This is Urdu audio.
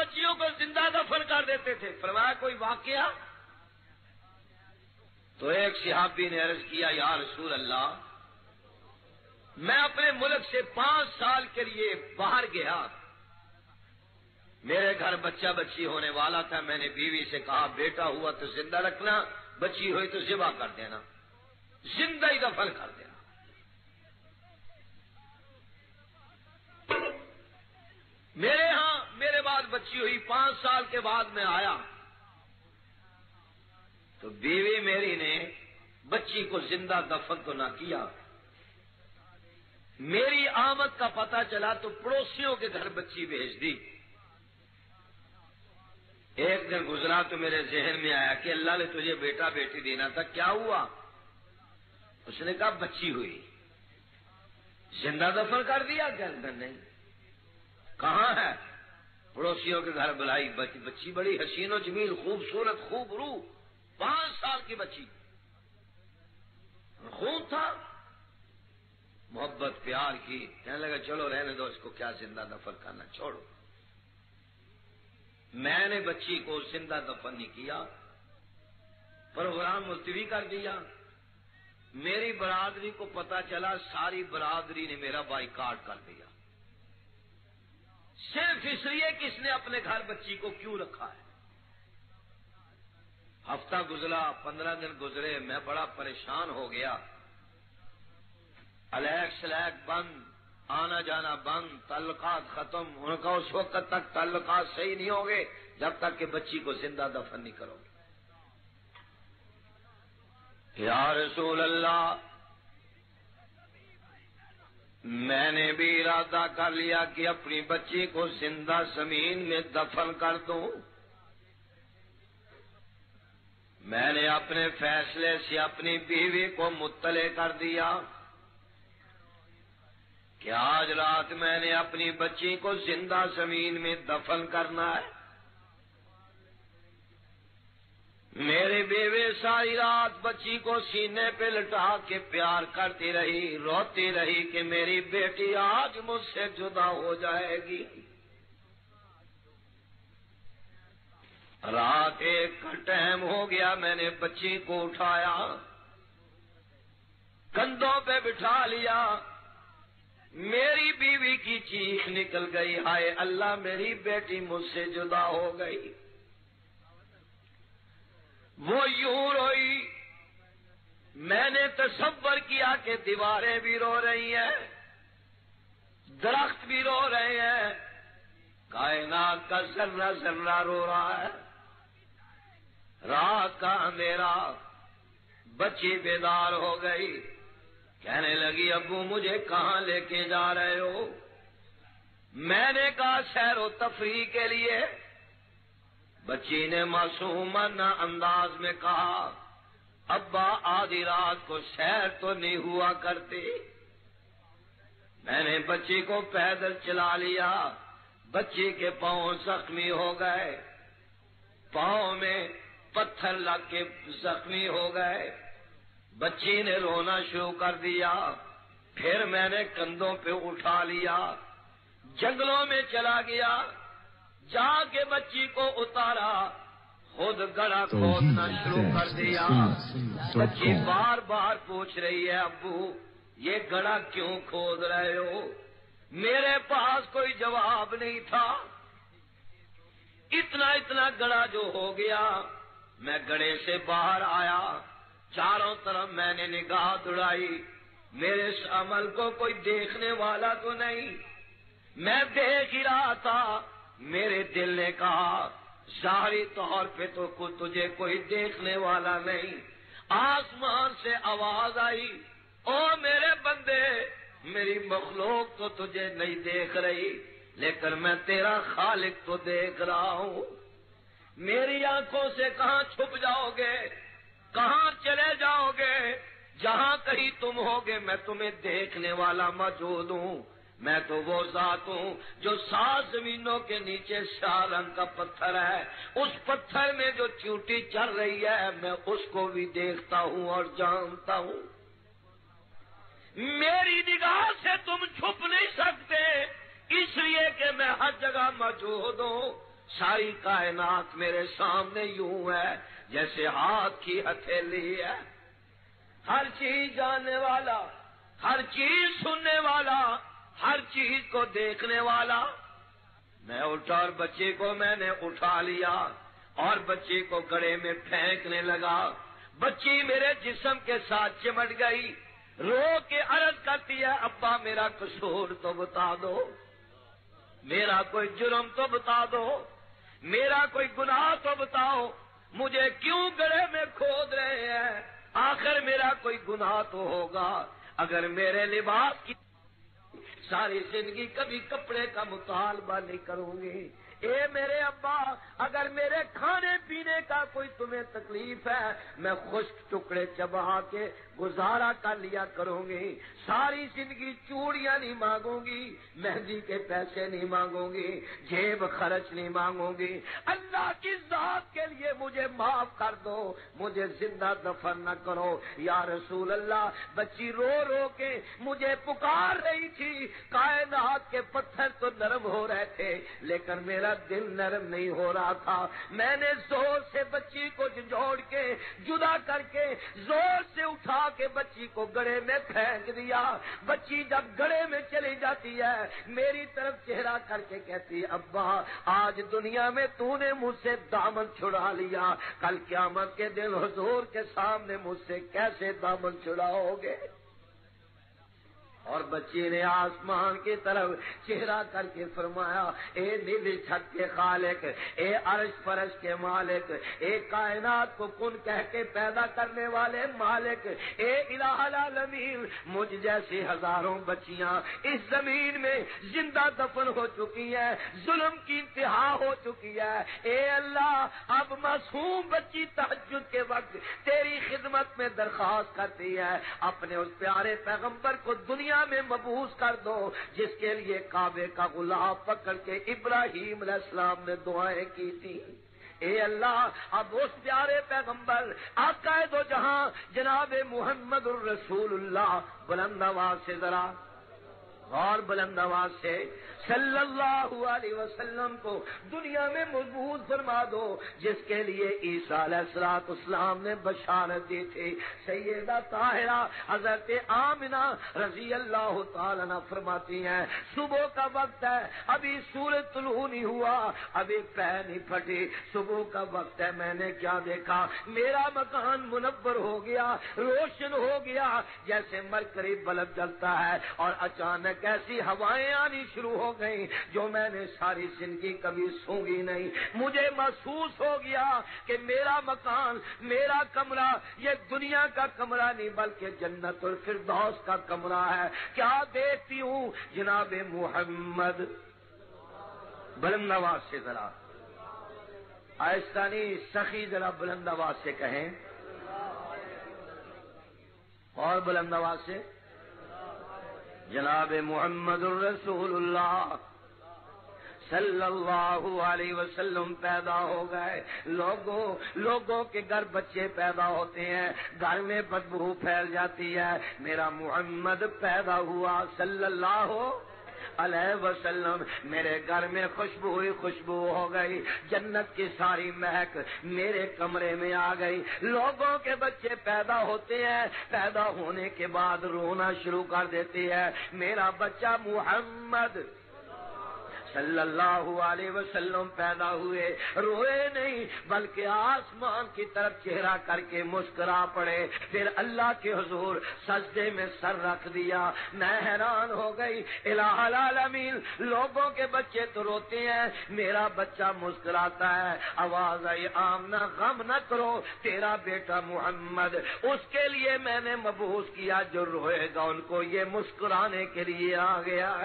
بچیوں کو زندہ دفن کر دیتے تھے. فرمایا کوئی واقعہ؟ تو ایک صحابی نے عرض کیا یا رسول اللہ میں اپنے ملک سے 5 سال کے لیے باہر گیا. میرے گھر بچہ بچی ہونے والا تھا. میں نے بیوی سے کہا بیٹا ہوا تو زندہ رکھنا, بچی ہوئی تو ذبح کر دینا, زندہ ہی دفن کر دینا. میرے ہاں میرے بعد بچی ہوئی, 5 سال کے بعد میں آیا تو بیوی میری نے بچی کو زندہ دفن تو نہ کیا. میری آمد کا پتہ چلا تو پڑوسیوں کے گھر بچی بھیج دی. ایک دن گزرا تو میرے ذہن میں آیا کہ اللہ نے تجھے بیٹا بیٹی دینا تھا, کیا ہوا؟ اس نے کہا بچی ہوئی. زندہ دفن کر دیا؟ کہ نہیں. کہاں ہے؟ پڑوسیوں کے گھر بلائی. بچی بڑی حسین و جمیل, خوبصورت, خوب روح, 5 سال کی بچی, خون تھا, محبت پیار کی. کہنے لگا چلو رہنے دو اس کو, کیا زندہ دفن کرنا, چھوڑو. میں نے بچی کو زندہ دفن نہیں کیا, پروگرام ملتوی کر دیا. میری برادری کو پتا چلا, ساری برادری نے میرا بائیکاٹ کر دیا, صرف اس لیے کہ اس نے اپنے گھر بچی کو کیوں رکھا ہے. ہفتہ گزرا, 15 دن گزرے, میں بڑا پریشان ہو گیا. الیک سلیک بند, آنا جانا بند, تعلقات ختم. ان کا اس وقت تک تعلقات صحیح نہیں ہوں گے جب تک کہ بچی کو زندہ دفن نہیں کرو گے. یا رسول اللہ میں نے بھی ارادہ کر لیا کہ اپنی بچی کو زندہ زمین میں دفن کر دوں. میں نے اپنے فیصلے سے اپنی بیوی کو مطلع کر دیا کہ آج رات میں نے اپنی بچی کو زندہ زمین میں دفن کرنا ہے. میری بیوی ساری رات بچی کو سینے پہ لٹا کے پیار کرتی رہی, روتی رہی کہ میری بیٹی آج مجھ سے جدا ہو جائے گی. رات 1 کا ٹائم ہو گیا, میں نے بچی کو اٹھایا, کندھوں پہ بٹھا لیا. میری بیوی کی چیخ نکل گئی, ہائے اللہ میری بیٹی مجھ سے جدا ہو گئی. وہ یوں روئی, میں نے تصور کیا کہ دیواریں بھی رو رہی ہیں, درخت بھی رو رہے ہیں, کائنات کا ذرہ ذرہ رو رہا ہے. رات کا اندھیرا, بچی بیدار ہو گئی, کہنے لگی ابو مجھے کہاں لے کے جا رہے ہو؟ میں نے کہا سیر و تفریح کے لیے. بچی نے معصومانہ انداز میں کہا ابا آدھی رات کو سیر تو نہیں ہوا کرتی. میں نے بچی کو پیدل چلا لیا. بچی کے پاؤں زخمی ہو گئے, پاؤں میں پتھر لگ کے زخمی ہو گئے. بچی نے رونا شروع کر دیا. پھر میں نے کندھوں پہ اٹھا لیا, جنگلوں میں چلا گیا, جا کے بچی کو اتارا, خود گڑھا کھودنا شروع کر دیا. بچی بار بار پوچھ رہی ہے ابو یہ گڑھا کیوں کھود رہے ہو؟ میرے پاس کوئی جواب نہیں تھا. اتنا گڑھا جو ہو گیا, میں گڑھے سے باہر آیا, چاروں طرف میں نے نگاہ دوڑائی, میرے اس عمل کو کوئی دیکھنے والا تو نہیں. میں دیکھ ہی رہا تھا. میرے دل نے کہا ظاہری طور پہ تو تجھے کوئی دیکھنے والا نہیں. آسمان سے آواز آئی او میرے بندے, میری مخلوق تو تجھے نہیں دیکھ رہی لیکن میں تیرا خالق تو دیکھ رہا ہوں. میری آنکھوں سے کہاں چھپ جاؤ گے, کہاں چلے جاؤ گے؟ جہاں کہیں تم ہوگے میں تمہیں دیکھنے والا موجود ہوں. میں تو وہ ذات ہوں جو 7 زمینوں کے نیچے سیاہ رنگ کا پتھر ہے, اس پتھر میں جو چیونٹی چل رہی ہے میں اس کو بھی دیکھتا ہوں اور جانتا ہوں. میری نگاہ سے تم چھپ نہیں سکتے, اس لیے کہ میں ہر جگہ موجود ہوں. ساری کائنات میرے سامنے یوں ہے جیسے ہاتھ کی ہتھیلی ہے، ہر چیز جاننے والا، ہر چیز سننے والا، ہر چیز کو دیکھنے والا۔ میں اٹھا اور بچے کو میں نے اٹھا لیا اور بچے کو گڑھے میں پھینکنے لگا۔ بچی میرے جسم کے ساتھ چمٹ گئی، رو کے عرض کرتی ہے ابا میرا قصور تو بتا دو، میرا کوئی جرم تو بتا دو، میرا کوئی گناہ تو بتاؤ، مجھے کیوں گڑھے میں کھود رہے ہیں؟ آخر میرا کوئی گناہ تو ہوگا۔ اگر میرے لباس کی ساری زندگی کبھی کپڑے کا مطالبہ نہیں کروں گی، اے میرے ابا اگر میرے کھانے پینے کا کوئی تمہیں تکلیف ہے، میں خشک ٹکڑے چبا کے گزارا کر لیا کروں گی، ساری زندگی چوڑیاں نہیں مانگوں گی، مہندی کے پیسے نہیں مانگوں گی، جیب خرچ نہیں مانگوں گی، اللہ کی ذات کے لیے مجھے معاف کر دو، مجھے زندہ دفن نہ کرو۔ یا رسول اللہ، بچی رو رو کے مجھے پکار رہی تھی، کائنات کے پتھر تو نرم ہو رہے تھے لیکن میرا دل نرم نہیں ہو رہا تھا۔ میں نے زور سے بچی کو جھنجھوڑ کے جدا کر کے زور سے اٹھا کے بچی کو گڑھے میں پھینک دیا۔ بچی جب گڑھے میں چلی جاتی ہے میری طرف چہرہ کر کے کہتی ہے ابا آج دنیا میں تو نے مجھ سے دامن چھڑا لیا، کل قیامت کے دن حضور کے سامنے مجھ سے کیسے دامن چھڑاؤ گے؟ اور بچی نے آسمان کی طرف چہرہ کر کے فرمایا اے نیلی چھت کے خالق، اے عرش فرش کے مالک، اے کائنات کو کن کہہ کے پیدا کرنے والے مالک، اے الہ العالمین، مجھ جیسی ہزاروں بچیاں اس زمین میں زندہ دفن ہو چکی ہیں، ظلم کی انتہا ہو چکی ہے، اے اللہ اب معصوم بچی تہجد کے وقت تیری خدمت میں درخواست کرتی ہے، اپنے اس پیارے پیغمبر کو دنیا میں مبعوث کر دو جس کے لیے کعبے کا غلاف پکڑ کے ابراہیم علیہ السلام نے دعائیں کی تھی۔ اے اللہ اب اس پیارے پیغمبر آقا دو جہاں جناب محمد الرسول اللہ، بلند آواز سے ذرا اور بلند آواز سے صلی اللہ علیہ وسلم کو دنیا میں مبعوث فرما دو جس کے لیے عیسیٰ علیہ السلام نے بشارت دی تھی۔ سیدہ طاہرہ حضرت آمنہ رضی اللہ تعالیٰ عنہ فرماتی ہیں صبح کا وقت ہے، ابھی سورج طلوع نہیں ہوا، ابھی پہ نہیں پھٹی، صبح کا وقت ہے، میں نے کیا دیکھا؟ میرا مکان منور ہو گیا، روشن ہو گیا جیسے مرکری بلب جلتا ہے، اور اچانک ایسی ہوائیں آنی شروع ہو گئی جو میں نے ساری زندگی کبھی سونگی نہیں۔ مجھے محسوس ہو گیا کہ میرا مکان، میرا کمرہ یہ دنیا کا کمرہ نہیں بلکہ جنت الفردوس کا کمرہ ہے۔ کیا دیکھتی ہوں؟ جناب محمد، بلند آواز سے ذرا آہستہ نہیں سخی ذرا بلند آواز سے کہیں اور بلند آواز سے، جناب محمد الرسول اللہ صلی اللہ علیہ وسلم پیدا ہو گئے۔ لوگوں کے گھر بچے پیدا ہوتے ہیں، گھر میں بدبو پھیل جاتی ہے، میرا محمد پیدا ہوا صلی اللہ علیہ وسلم، میرے گھر میں خوشبو ہو گئی، جنت کی ساری مہک میرے کمرے میں آ گئی۔ لوگوں کے بچے پیدا ہوتے ہیں، پیدا ہونے کے بعد رونا شروع کر دیتی ہے، میرا بچہ محمد صلی اللہ علیہ وسلم پیدا ہوئے، روئے نہیں بلکہ آسمان کی طرف چہرہ کر کے مسکرا پڑے، پھر اللہ کے حضور سجدے میں سر رکھ دیا۔ میں حیران ہو گئی، الہ العالمین لوگوں کے بچے تو روتے ہیں، میرا بچہ مسکراتا ہے۔ آواز آئی آمنہ غم نہ کرو، تیرا بیٹا محمد اس کے لیے میں نے مبعوث کیا، جو روئے گا ان کو یہ مسکرانے کے لیے آ گیا ہے۔